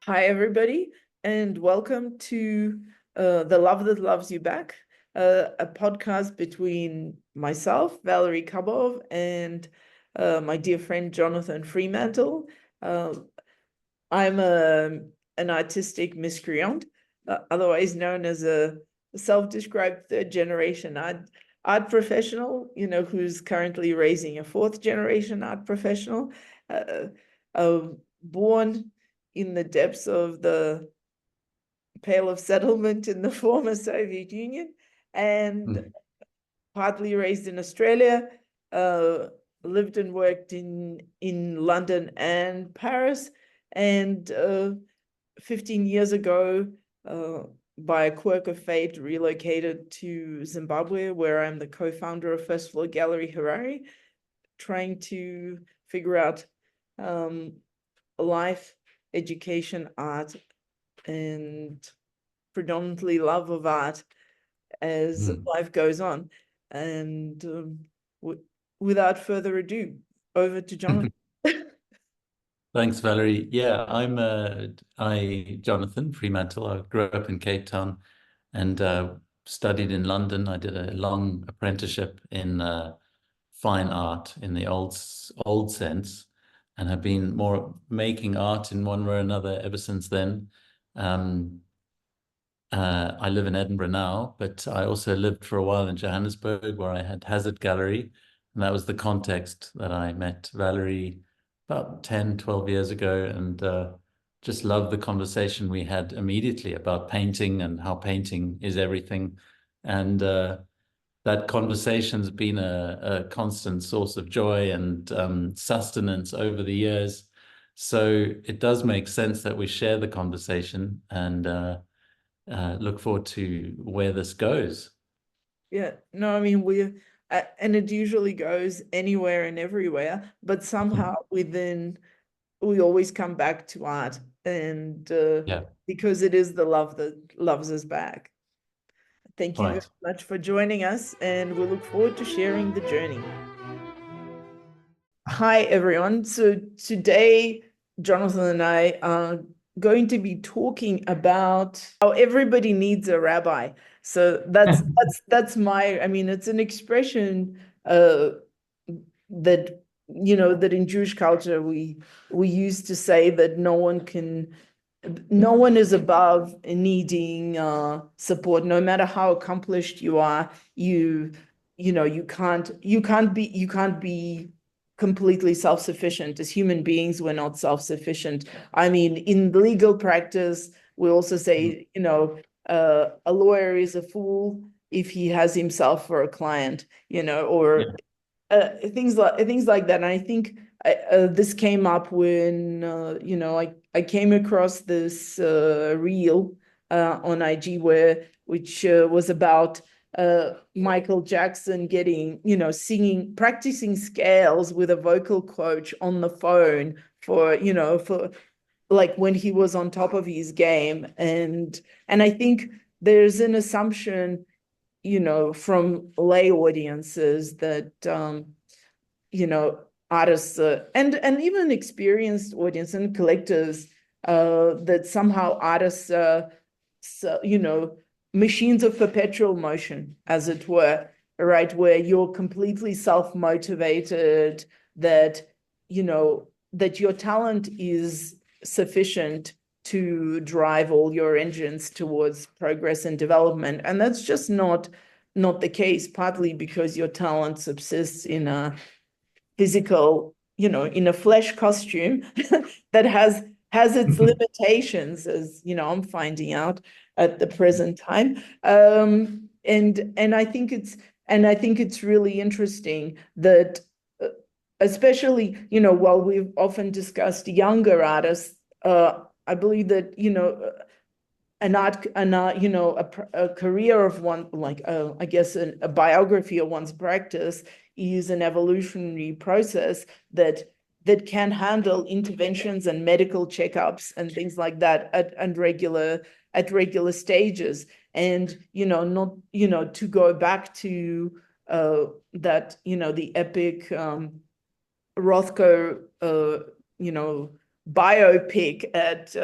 Hi, everybody, and welcome to The Love That Loves You Back, a podcast between myself, Valerie and my dear friend Jonathan Fremantle. Uh, I'm an artistic miscreant, otherwise known as a self-described third-generation art professional, who's currently raising a fourth-generation art professional, uh, born in the depths of the Pale of Settlement in the former Soviet Union and partly raised in Australia, uh, lived and worked in London and Paris, and 15 years ago, by a quirk of fate, relocated to Zimbabwe, where I'm the co-founder of First Floor Gallery Harare, trying to figure out life, education, art, and predominantly love of art as life goes on. And without further ado, over to Jonathan. Thanks, Valerie. Yeah, Jonathan Fremantle. I grew up in Cape Town and studied in London. I did a long apprenticeship in fine art in the old sense, and have been more making art in one way or another ever since then. I live in Edinburgh now, but I also lived for a while in Johannesburg, where I had Hazard Gallery, and that was the context that I met Valerie about 10, 12 years ago, and just loved the conversation we had immediately about painting and how painting is everything. And that conversation's been a constant source of joy and sustenance over the years. So it does make sense that we share the conversation and look forward to where this goes. Yeah, no, I mean, and it usually goes anywhere and everywhere, but somehow we always come back to art, and Yeah, because it is the love that loves us back. Thank you very right. much for joining us, and we look forward to sharing the journey. Hi, everyone. So today, Jonathan and I are going to be talking about how everybody needs a rabbi. So that's my, I mean, it's an expression that that in Jewish culture we used to say that no one is above needing support, no matter how accomplished you are. You can't be completely self-sufficient. As human beings, we're not self-sufficient. I mean, in legal practice, we also say, a lawyer is a fool if he has himself for a client, or Yeah. things like that. And I think this came up when I came across this reel on IG which was about Michael Jackson getting, practicing scales with a vocal coach on the phone for like when he was on top of his game. And I think there's an assumption, from lay audiences that, artists and even experienced audience and collectors, that somehow artists so, machines of perpetual motion, as it were, right? Where you're completely self-motivated, that, that your talent is sufficient to drive all your engines towards progress and development. And that's just not the case, partly because your talent subsists in a physical, in a flesh costume that has its limitations, as I'm finding out at the present time. And I think it's really interesting that, especially, while we've often discussed younger artists, I believe that, a career of one, like, I guess a biography of one's practice is an evolutionary process that can handle interventions and medical checkups and things like that at regular stages. And, not, to go back to that, the epic Rothko, biopic at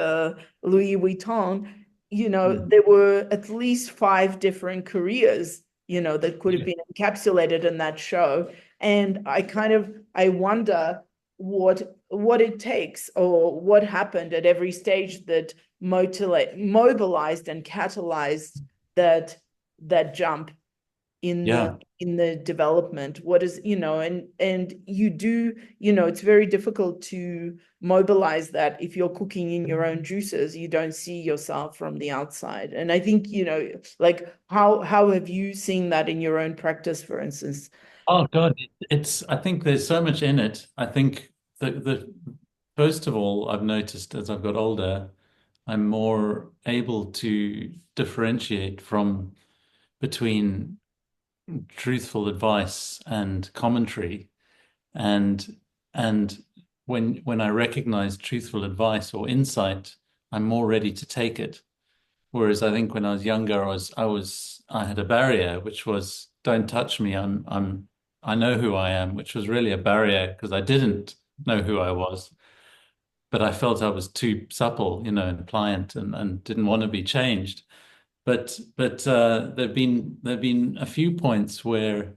Louis Vuitton, Mm. there were at least five different careers, that could have Yeah. been encapsulated in that show. And I wonder what it takes or what happened at every stage that mobilized and catalyzed that that jump Yeah. in the development. What is, and you do, it's very difficult to mobilize that if you're cooking in your own juices. You don't see yourself from the outside. And I think, like how have you seen that in your own practice, for instance? Oh God, I think there's so much in it. I think the first of all, I've noticed as I've got older, I'm more able to differentiate from between truthful advice and commentary. And and when I recognize truthful advice or insight, I'm more ready to take it. Whereas I think when I was younger, I had a barrier, which was don't touch me. I know who I am, which was really a barrier because I didn't know who I was, but I felt I was too supple, and pliant and didn't want to be changed. But there've been a few points where,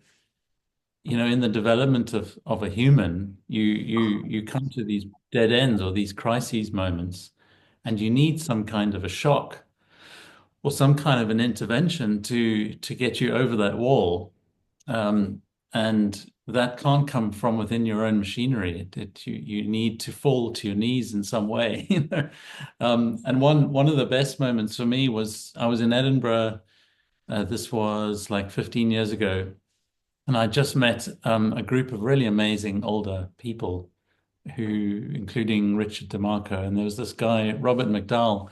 in the development of a human, you come to these dead ends or these crises moments, and you need some kind of a shock or some kind of an intervention to get you over that wall. Um, and that can't come from within your own machinery. You need to fall to your knees in some way, you know. And one of the best moments for me was I was in Edinburgh. This was like 15 years ago, and I just met a group of really amazing older people who, including Richard DeMarco, and there was this guy, Robert McDowell,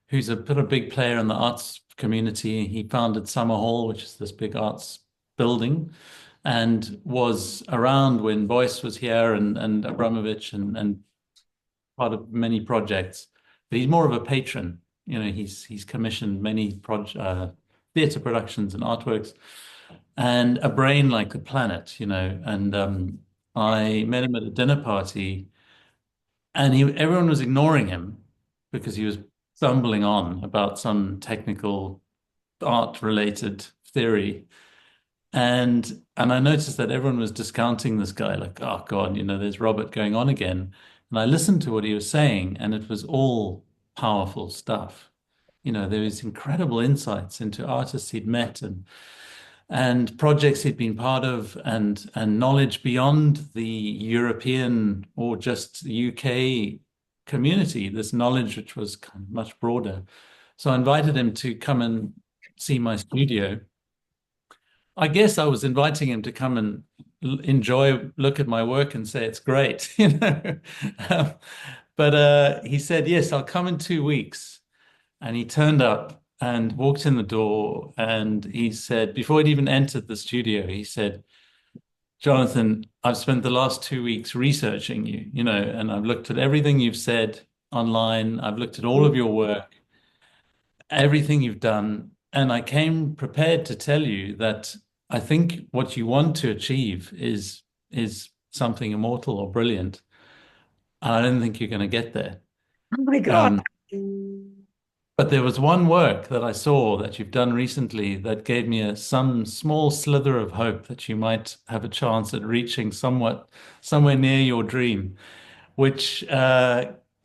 who's a big player in the arts community. He founded Summer Hall, which is this big arts building, and was around when Boyce was here and Abramovich and part of many projects. But he's more of a patron. He's commissioned many theatre productions and artworks, and a brain like a planet. And I met him at a dinner party, and everyone was ignoring him because he was stumbling on about some technical art related theory. And I noticed that everyone was discounting this guy, like, oh God, there's Robert going on again. And I listened to what he was saying, and it was all powerful stuff. There was incredible insights into artists he'd met and projects he'd been part of, and knowledge beyond the European or just the UK community, this knowledge which was kind of much broader. So I invited him to come and see my studio. I guess I was inviting him to come and look at my work and say it's great, Um, but he said, yes, I'll come in 2 weeks. And he turned up and walked in the door, and he said, before he'd even entered the studio, he said, Jonathan, I've spent the last 2 weeks researching you, and I've looked at everything you've said online. I've looked at all of your work, everything you've done, and I came prepared to tell you that I think what you want to achieve is something immortal or brilliant, and I don't think you're going to get there. Oh my God. Um, but there was one work that I saw that you've done recently that gave me some small slither of hope that you might have a chance at reaching somewhere near your dream, which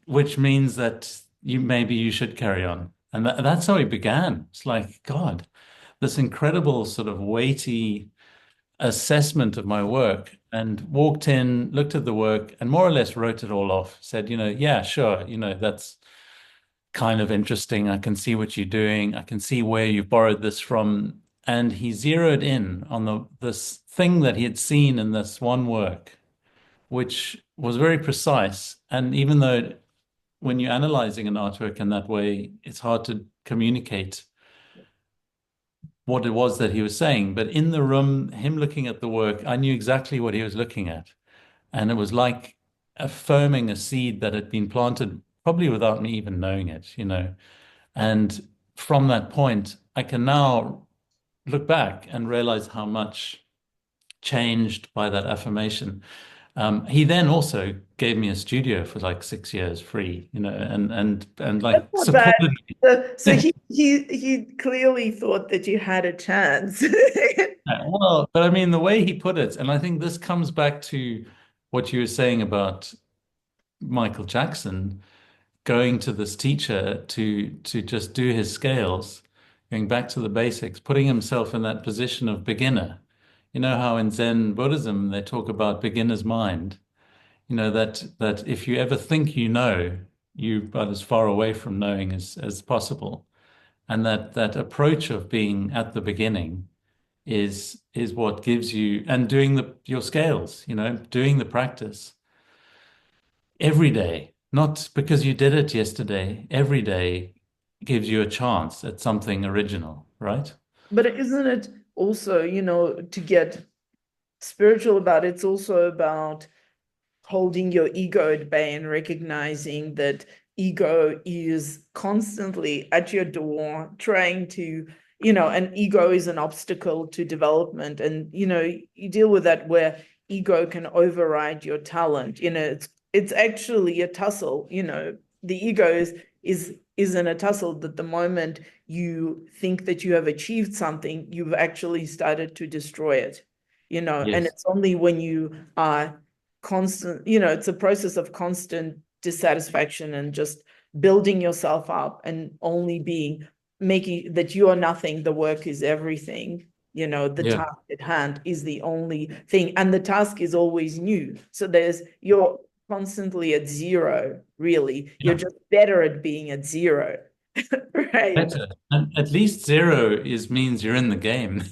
which means that maybe you should carry on. And that's how it began. It's like, God, this incredible sort of weighty assessment of my work, and walked in, looked at the work, and more or less wrote it all off. Said, yeah, sure, that's kind of interesting. I can see what you're doing. I can see where you've borrowed this from. And he zeroed in on this thing that he had seen in this one work, which was very precise. And even though when you're analyzing an artwork in that way, it's hard to communicate what it was that he was saying. But in the room, him looking at the work, I knew exactly what he was looking at. And it was like affirming a seed that had been planted, probably without me even knowing it. And from that point, I can now look back and realize how much changed by that affirmation. He then also gave me a studio for like 6 years free, and That's like not bad. supported So me. he clearly thought that you had a chance. Well, but I mean, the way he put it, and I think this comes back to what you were saying about Michael Jackson going to this teacher to just do his scales, going back to the basics, putting himself in that position of beginner. You know how in Zen Buddhism they talk about beginner's mind. That if you ever think you know, you are as far away from knowing as possible. And that approach of being at the beginning is what gives you and doing your scales, doing the practice every day, not because you did it yesterday, every day gives you a chance at something original, right? But isn't it also, to get spiritual about it, it's also about holding your ego at bay and recognizing that ego is constantly at your door trying to, and ego is an obstacle to development. And, you deal with that where ego can override your talent. It's actually a tussle, the ego is in a tussle that the moment you think that you have achieved something, you've actually started to destroy it, and Yes. it's only when you are constant, it's a process of constant dissatisfaction and just building yourself up and only being making that you are nothing, the work is everything. The Yeah. task at hand is the only thing, and the task is always new. So you're constantly at zero, really. You're Yeah. just better at being at zero, right? Better. And at least zero is means you're in the game.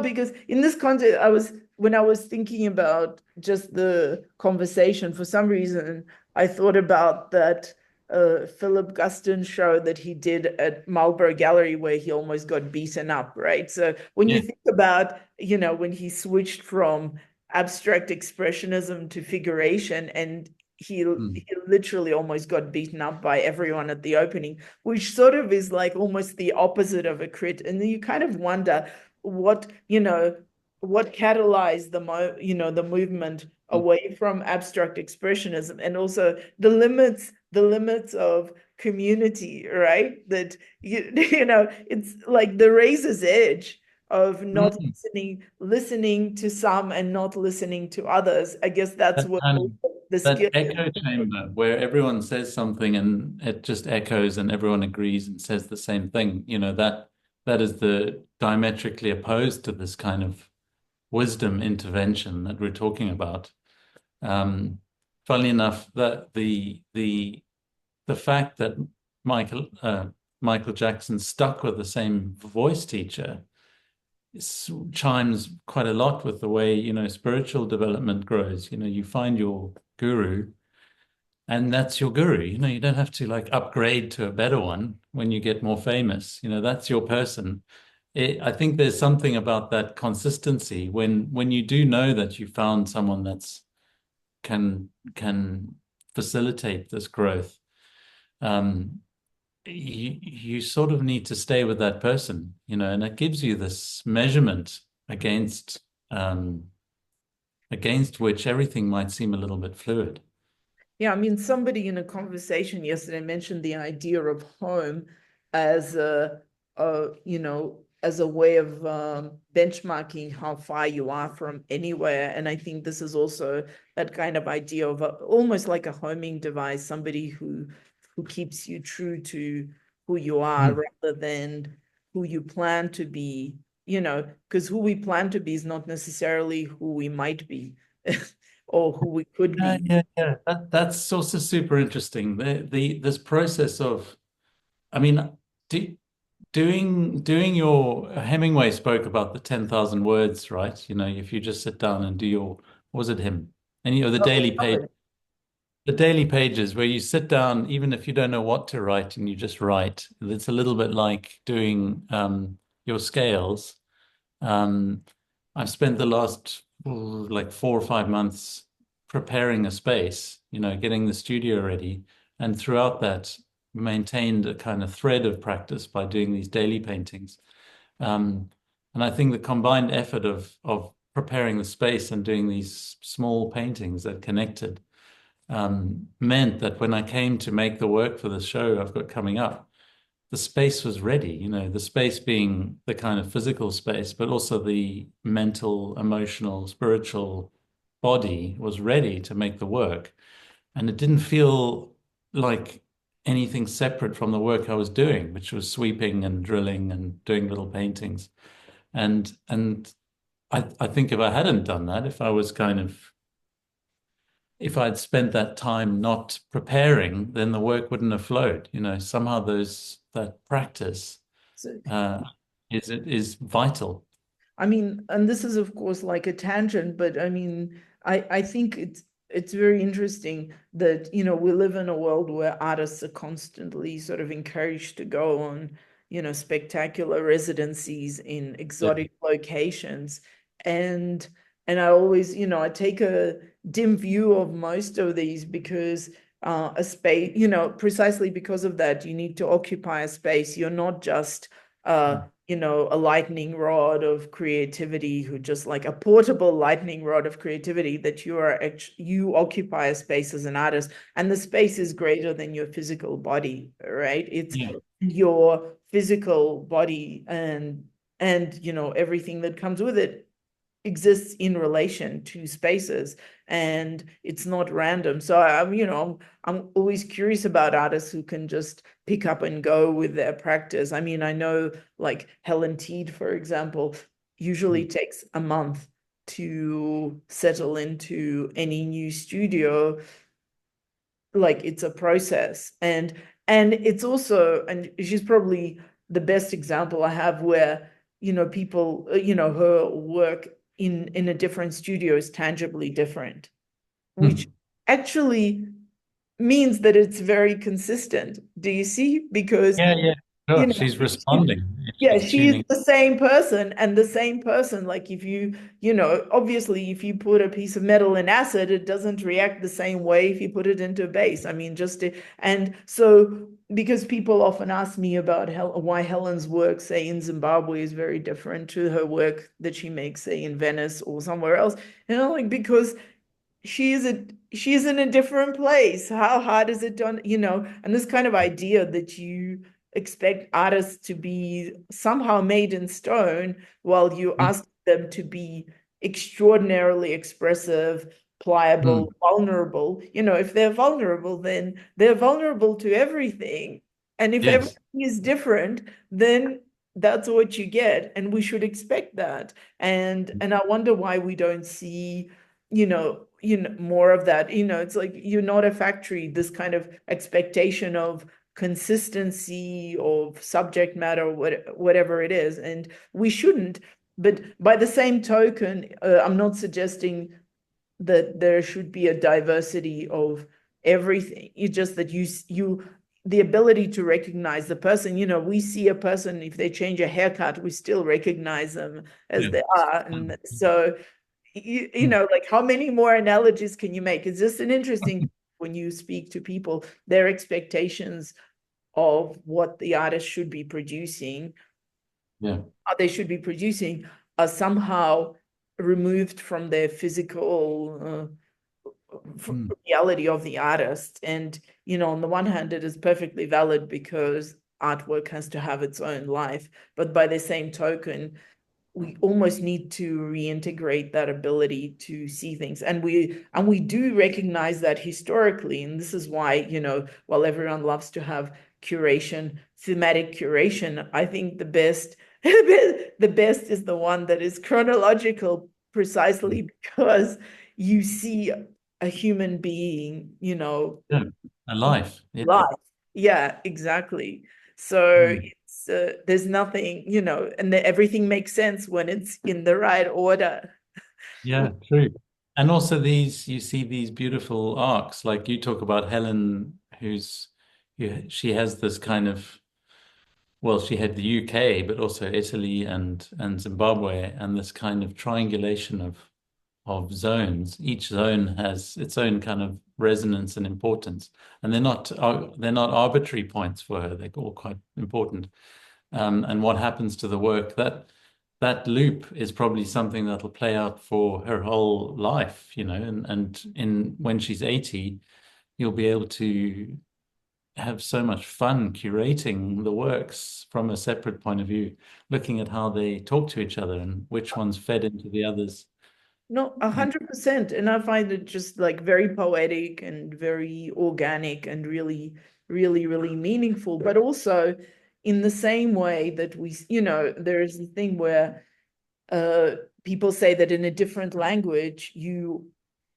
Because in this context, when I was thinking about just the conversation, for some reason, I thought about that Philip Guston show that he did at Marlborough Gallery where he almost got beaten up, right? So when you Yeah. think about, when he switched from abstract expressionism to figuration and Mm. he literally almost got beaten up by everyone at the opening, which sort of is like almost the opposite of a crit. And then you kind of wonder what what catalyzed the movement away from abstract expressionism, and also the limits of community, right? That it's like the razor's edge of not Mm. listening to some and not listening to others. I guess that's That what kind of the that skill. echo chamber where everyone says something and it just echoes and everyone agrees and says the same thing. That is the diametrically opposed to this kind of wisdom intervention that we're talking about. Um, Funnily enough, that the fact that Michael Jackson stuck with the same voice teacher chimes quite a lot with the way, spiritual development grows. You find your guru and that's your guru. You don't have to like upgrade to a better one when you get more famous. That's your person. I think there's something about that consistency when you do know that you found someone that's can facilitate this growth. Um, you sort of need to stay with that person, and it gives you this measurement against which everything might seem a little bit fluid. Yeah, I mean, somebody in a conversation yesterday mentioned the idea of home as as a way of benchmarking how far you are from anywhere. And I think this is also that kind of idea of almost like a homing device, somebody who keeps you true to who you are Mm. rather than who you plan to be, because who we plan to be is not necessarily who we might be or who we could Yeah, be. yeah, yeah. That's also super interesting. This process of, I mean, do, doing your Hemingway spoke about the 10,000 words, right? If you just sit down and do your, was it him? And the daily pages where you sit down, even if you don't know what to write and you just write. It's a little bit like doing your scales. Um, I've spent the last like 4 or 5 months preparing a space, getting the studio ready, and throughout that maintained a kind of thread of practice by doing these daily paintings. Um, and I think the combined effort of preparing the space and doing these small paintings that connected, meant that when I came to make the work for the show I've got coming up, the space was ready, the space being the kind of physical space, but also the mental, emotional, spiritual body was ready to make the work. And it didn't feel like anything separate from the work I was doing, which was sweeping and drilling and doing little paintings. And I think if I hadn't done that, if I'd spent that time not preparing, then the work wouldn't have flowed. Somehow that practice So, uh, is vital. I mean, and this is of course like a tangent, but I mean, I think it's very interesting that, we live in a world where artists are constantly sort of encouraged to go on, spectacular residencies in Yeah. exotic locations. And I always, I take a dim view of most of these because a space, precisely because of that, you need to occupy a space. You're not just a lightning rod of creativity, who just like a portable lightning rod of creativity, that you occupy a space as an artist, and the space is greater than your physical body, right? It's Yeah. your physical body, and everything that comes with it exists in relation to spaces, and it's not random. So I'm always curious about artists who can just pick up and go with their practice. I mean, I know like Helen Teed, for example, usually takes a month to settle into any new studio. Like it's a process, and it's also, and she's probably the best example I have where people, her work in a different studio is tangibly different, which Hmm. actually means that it's very consistent. Do you see? Because Yeah, yeah. you Sure. know She's responding. yeah, She's she is tuning. the same person, and the same person, like if obviously if you put a piece of metal in acid, it doesn't react the same way if you put it into base. I mean, and so because people often ask me about why Helen's work, say in Zimbabwe, is very different to her work that she makes, say, in Venice or somewhere else, like because she's in a different place. How hard is it done? And this kind of idea that you expect artists to be somehow made in stone while you Hmm. ask them to be extraordinarily expressive, Hmm. pliable, vulnerable. If they're vulnerable, then they're vulnerable to everything. And if everything Yes. is different, then that's what you get. And we should expect that. And I wonder why we don't see more of that. It's like you're not a factory. This kind of expectation of consistency of subject matter, whatever it is, and we shouldn't. But by the same token, I'm not suggesting that there should be a diversity of everything. It's just that you the ability to recognize the person. We see a person, if they change a haircut, we still recognize them as Yeah. they are. And so Hmm. like how many more analogies can you make? It's just an interesting, when you speak to people, their expectations of what the artist should be producing, Yeah. they should be producing, are somehow removed from their physical Hmm. reality of the artist. And on the one hand, it is perfectly valid because artwork has to have its own life, but by the same token, we almost need to reintegrate that ability to see things, and we do recognize that historically. And this is why, while everyone loves to have curation, thematic curation, I think the best the best is the one that is chronological, precisely because you see a human being, Yeah. A life. Yeah. life. Yeah, exactly. So Hmm. there's nothing, and everything makes sense when it's in the right order. Yeah, true. And also you see these beautiful arcs, like you talk about Helen, she has this kind of, well, she had the UK, but also Italy and Zimbabwe, and this kind of triangulation of zones. Each zone has its own kind of resonance and importance, and they're not arbitrary points for her. They're all quite important. And what happens to the work, that loop is probably something that'll play out for her whole life, and in when she's 80, you'll be able to have so much fun curating the works from a separate point of view, looking at how they talk to each other and which ones fed into the others. No, And 100%. And I find it just like very poetic and very organic and really, really, really meaningful. But also in the same way that there is the thing where uh, people say that in a different language, you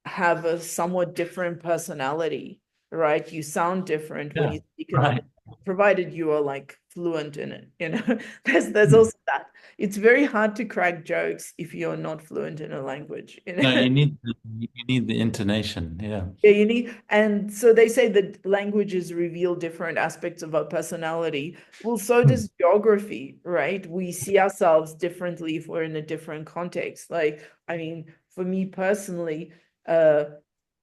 have a somewhat different personality, right? You sound different when yeah, you speak another, right. provided you are like fluent in it. There's Hmm. also that. It's very hard to crack jokes if you're not fluent in a language. No, you need the intonation. Yeah. Yeah, and so they say that languages reveal different aspects of our personality. Well, so Hmm. does geography, right? We see ourselves differently if we're in a different context. Like, I mean, for me personally, uh,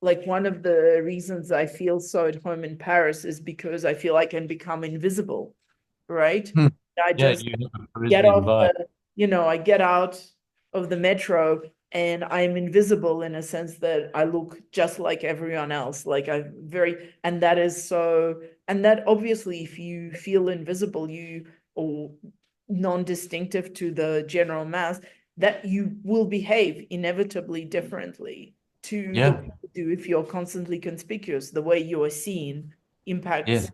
like one of the reasons I feel so at home in Paris is because I feel I can become invisible, right? Hmm. I Yeah, just you have a get Parisian off vibe. I get out of the metro and I'm invisible in a sense that I look just like everyone else. Like and that is so, and that obviously, if you feel invisible, or non-distinctive to the general mass, that you will behave inevitably differently to the Yeah, way you do if you're constantly conspicuous. The way you are seen impacts yes,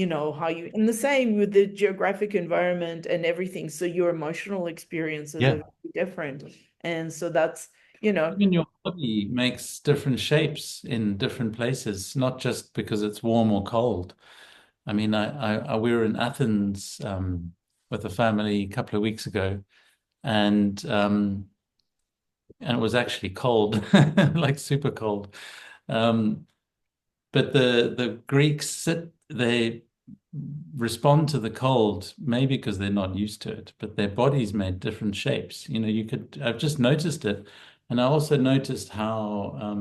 how you, and the same with the geographic environment and everything. So your emotional experiences yeah. are different. And so that's, you know, Even your body makes different shapes in different places, not just because it's warm or cold. I mean, we were in Athens with a family a couple of weeks ago, and and it was actually cold, like super cold. Um, but the Greeks they respond to the cold, maybe because they're not used to it, but their bodies made different shapes. I've just noticed it. And I also noticed how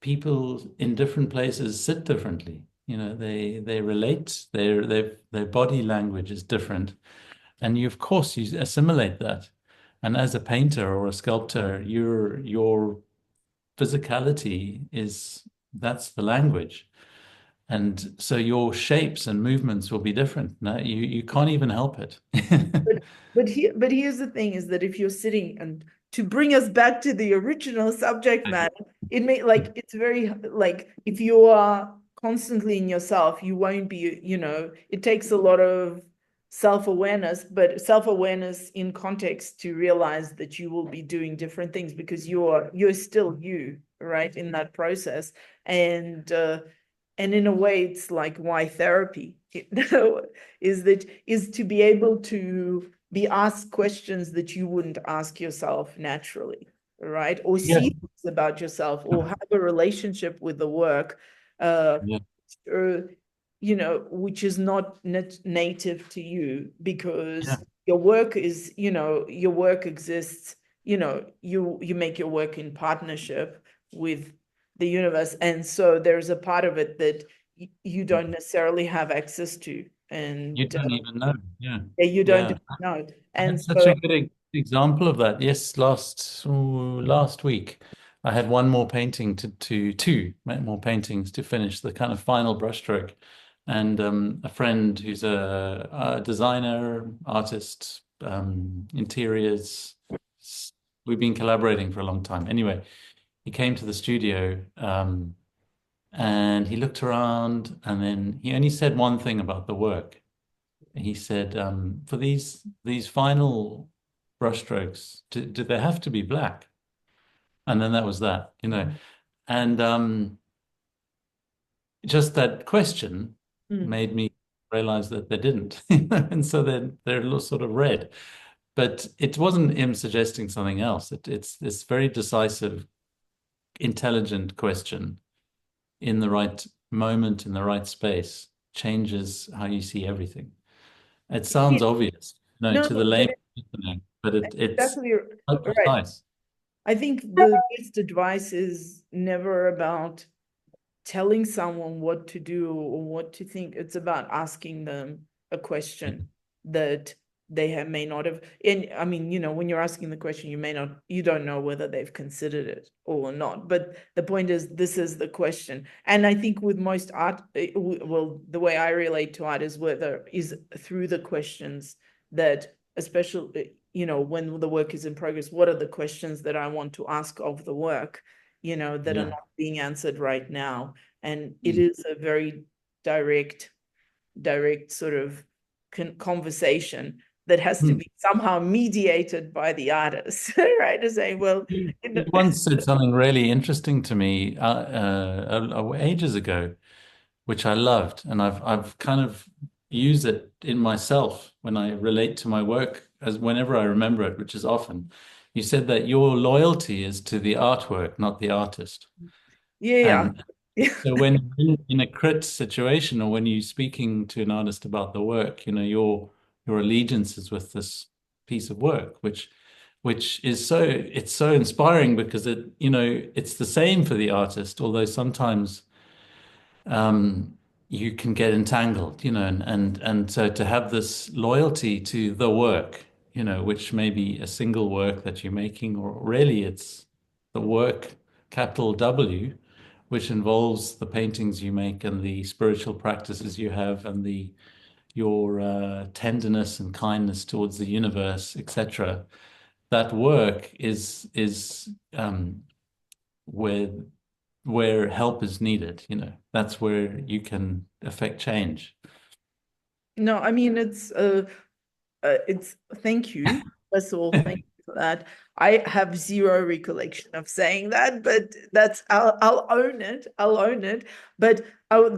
people in different places sit differently. They relate, their body language is different. And of course you assimilate that. And as a painter or a sculptor, your physicality is that's the language. And so your shapes and movements will be different. No, you can't even help it. but here's the thing is that if you're sitting, and to bring us back to the original subject matter, it's very like if you are constantly in yourself, you won't be, it takes a lot of self-awareness, but self-awareness in context to realize that you will be doing different things because you're still you, right, in that process. And in a way, it's like why therapy, is to be able to be asked questions that you wouldn't ask yourself naturally, right? Or Yeah. see things about yourself, or have a relationship with the work, uh, Yeah. or, which is not native to you, Yeah. because your work exists, you make your work in partnership with the universe. And so there's a part of it that you don't necessarily have access to. You And don't even know. Yeah. you don't Yeah. know. I And had such so, a good example of that. Yes, last week, I had one more painting two more paintings to finish the kind of final brushstroke, and a friend who's a designer, artist, interiors. We've been collaborating for a long time. Anyway, he came to the studio, and he looked around, and then he only said one thing about the work. He said, for these final brushstrokes, do they have to be black? And then that was that. And just that question mm, made me realize that they didn't. And so they're sort of red. But it wasn't him suggesting something else. It's this very decisive, intelligent question in the right moment, in the right space, changes how you see everything. It yeah, sounds obvious, no, no, to the but layman listening, but it's exactly so right. precise. I think the best advice is never about telling someone what to do or what to think. It's about asking them a question that may not have. And I mean, when you're asking the question, you don't know whether they've considered it or not. But the point is, this is the question. And I think with most art, well, the way I relate to art is through the questions that, especially, when the work is in progress, what are the questions that I want to ask of the work, that are not being answered right now. And it is a very direct sort of conversation that has to be somehow mediated by the artist, right? To say, well, You once said something really interesting to me ages ago, which I loved, and I've kind of used it in myself when I relate to my work as whenever I remember it, which is often. You said that your loyalty is to the artwork, not the artist. yeah, And so when you're in a crit situation or when you're speaking to an artist about the work, your allegiance is with this piece of work, which is it's so inspiring because it's the same for the artist, although sometimes you can get entangled, and so to have this loyalty to the work, which may be a single work that you're making, or really it's the work, capital W, which involves the paintings you make and the spiritual practices you have and your tenderness and kindness towards the universe, etc. That work is where help is needed. That's where you can affect change. no, I mean, it's thank you. First of all, thank you for that. I have zero recollection of saying that, but I'll own it. I'll own it. But I'm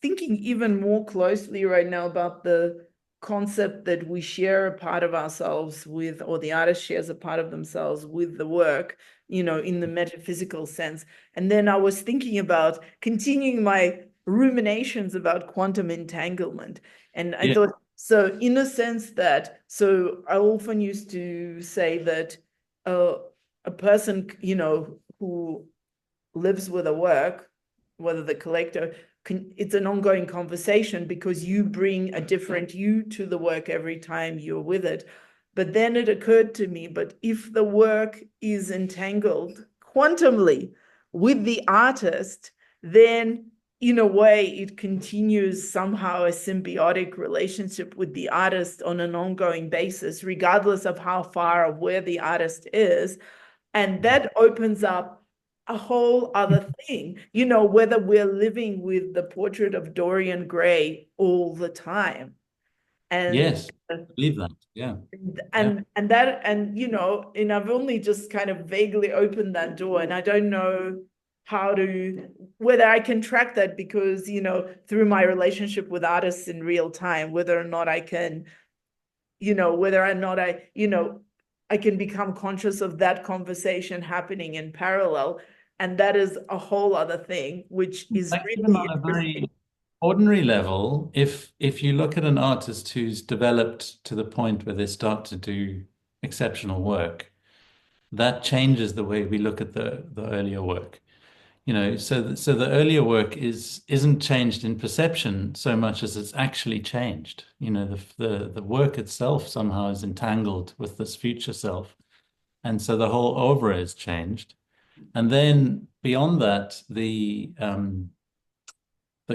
thinking even more closely right now about the concept that we share a part of ourselves with, or the artist shares a part of themselves with the work, in the metaphysical sense. And then I was thinking about continuing my ruminations about quantum entanglement. And I Yeah. thought, so in a sense that, so I often used to say that a person, who lives with a work, whether the collector it's an ongoing conversation because you bring a different you to the work every time you're with it. But then it occurred to me, but if the work is entangled quantumly with the artist, then in a way, it continues somehow a symbiotic relationship with the artist on an ongoing basis, regardless of how far or where the artist is. And that opens up a whole other thing, whether we're living with the portrait of Dorian Gray all the time. And Yes, I believe that. Yeah. Yeah. and I've only just kind of vaguely opened that door, and I don't know whether I can track that because, through my relationship with artists in real time, whether or not I can, whether or not I can become conscious of that conversation happening in parallel. And that is a whole other thing, which is Like even really on a interesting. very ordinary level, if you look at an artist who's developed to the point where they start to do exceptional work, that changes the way we look at the earlier work. So the earlier work isn't changed in perception so much as it's actually changed. The work itself somehow is entangled with this future self, and so the whole aura is changed. And then beyond that, the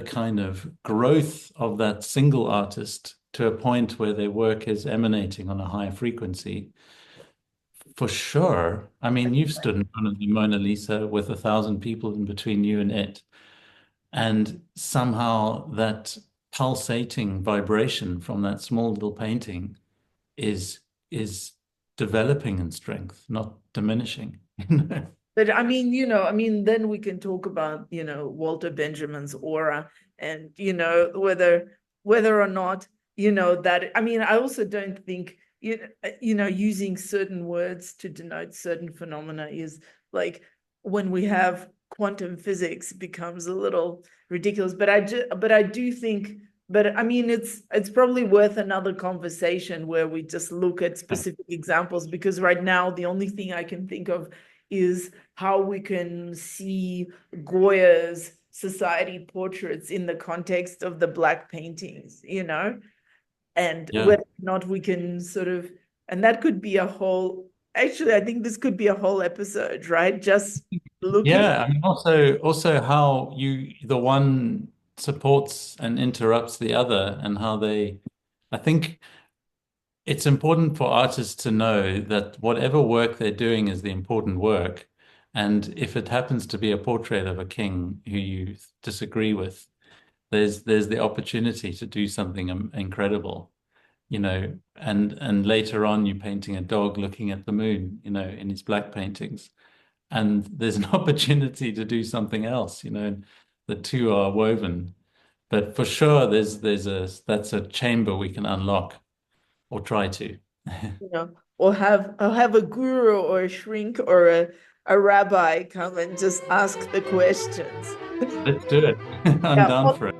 kind of growth of that single artist to a point where their work is emanating on a higher frequency. For sure. I mean, you've stood in front of the Mona Lisa with 1,000 people in between you and it. And somehow that pulsating vibration from that small little painting is developing in strength, not diminishing. But I mean, then we can talk about, Walter Benjamin's aura and, whether or not, that, I mean, I also don't think, using certain words to denote certain phenomena is like when we have quantum physics becomes a little ridiculous. But I do think, but I mean, it's probably worth another conversation where we just look at specific examples, because right now the only thing I can think of is how we can see Goya's society portraits in the context of the Black paintings, and Yeah. whether or not we can sort of, and that could be a whole, actually, I think this could be a whole episode, right? Just looking, Yeah, I mean also how the one supports and interrupts the other and how they I think it's important for artists to know that whatever work they're doing is the important work. And if it happens to be a portrait of a king who you disagree with, there's the opportunity to do something incredible, and later on you're painting a dog looking at the moon, in his black paintings. And there's an opportunity to do something else, the two are woven. But for sure that's a chamber we can unlock or try to. or have a guru or a shrink or a rabbi come and just ask the questions. Let's do it. I'm Yeah, down for it.